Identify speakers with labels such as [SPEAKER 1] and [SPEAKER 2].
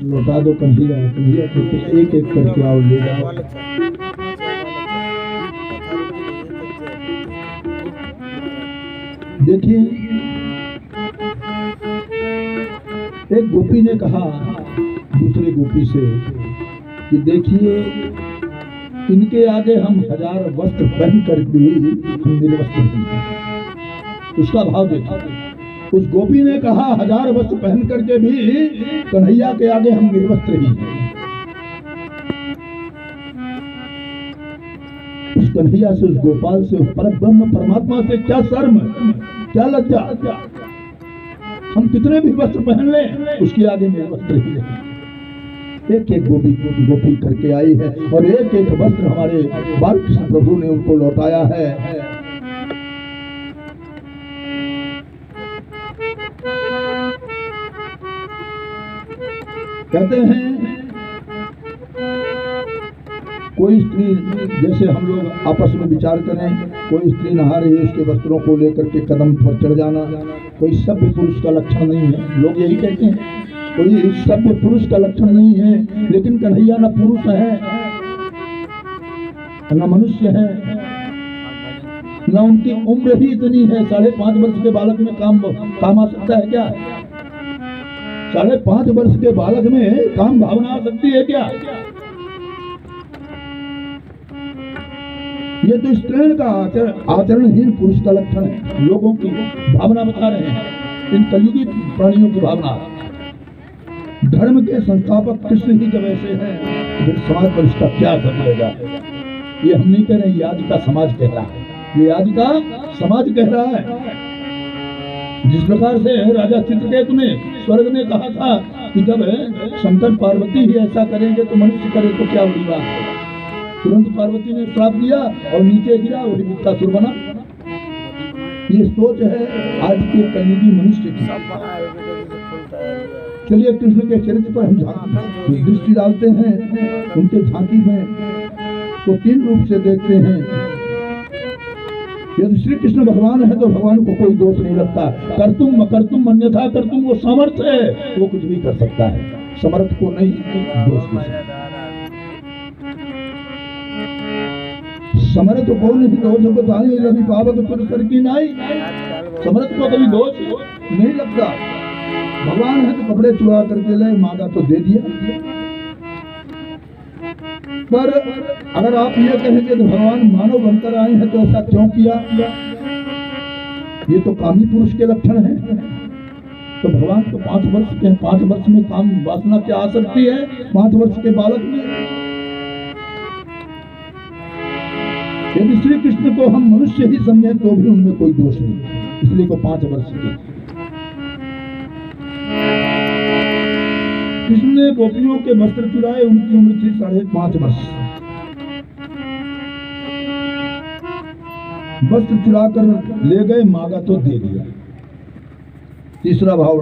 [SPEAKER 1] लौटा दो कन्हैया, कन्हैया कहते एक एक करके आओ ले जाओ। देखिए, एक गोपी ने कहा दूसरे गोपी से कि देखिए, इनके आगे हम 1000 वस्त्र पहन कर भी हम निर्वस्त्र ही हैं। उसका भाव देखिए, उस गोपी ने कहा 1000 वस्त्र पहन करके भी कन्हैया के आगे हम निर्वस्त्र ही हैं। उस कन्हैया से, उस गोपाल से, उस परब्रह्म परमात्मा से क्या शर्म, क्या लज्जा, हम कितने भी वस्त्र पहन लें उसके आगे निर्वस्त्र ही नहीं। एक एक गोपी करके आई है और एक एक वस्त्र हमारे बालकृष्ण प्रभु ने उनको लौटाया है। कहते हैं कोई स्त्री, जैसे हम लोग आपस में विचार करें, कोई स्त्री नहा रही है, उसके वस्त्रों को लेकर के कदम पर चढ़ जाना कोई सभ्य पुरुष का लक्षण नहीं है। लोग यही कहते हैं कोई सभ्य पुरुष का लक्षण नहीं है। लेकिन कन्हैया न पुरुष है, न मनुष्य है, न उनकी उम्र ही इतनी है। 5.5 वर्ष के बालक में काम आ सकता है क्या? 5.5 वर्ष के बालक में काम भावना आ सकती है क्या? ये तो स्त्रीण का आचरणहीन पुरुष का लक्षण है। लोगों की भावना बता रहे हैं, इन कलयुगी प्राणियों की भावना। धर्म के संस्थापक कृष्ण ही जब ऐसे हैं, फिर समाज पर इसका क्या असर पड़ेगा? ये हम नहीं कह रहे, ये आज का समाज कह रहा है, ये आज का समाज कह रहा है। जिस प्रकार से राजा चित्रकेतु ने स्वर्ग में कहा था कि जब शंकर पार्वती ही ऐसा करेंगे तो मनुष्य करे तो क्या बड़ी बात है। तुरंत पार्वती ने श्राप दिया और नीचे गिरा और वृत्तासुर बना। ये सोच है आज के कलयुगी मनुष्य की। चलिए कृष्ण के चरित्र पर हम दृष्टि डालते हैं। उनके झांकी में तो 3 रूप से देखते हैं। यदि श्री कृष्ण भगवान है तो भगवान को कोई दोष नहीं लगता। कर्तुम अकर्तुम अन्यथा कर्तुम, वो समर्थ है, वो कुछ भी कर सकता है। समर्थ को नहीं दोष दे सकता। समर्थ को नहीं दोष बताए, रवि पावक तुर कर की नाई। समर्थ को कभी दोष नहीं लगता। भगवान है तो कपड़े चुरा करके ले, मांगा तो दे दिया। पर अगर आप ये कहेंगे तो भगवान मानव बनकर आए हैं तो ऐसा क्यों किया, ये तो कामी पुरुष के लक्षण हैं। तो भगवान तो 5 वर्ष के, 5 वर्ष में काम वासना क्या आ सकती है 5 वर्ष के बालक में? यदि श्री कृष्ण को हम मनुष्य ही समझें तो भी उनमें कोई दोष नहीं, इसलिए को 5 वर्ष के। कृष्ण ने गोपियों के वस्त्र चुराए, उनकी उम्र थी 5.5 वर्ष। वस्त्र चुरा कर ले गए, मांगा तो दे दिया। तीसरा भाव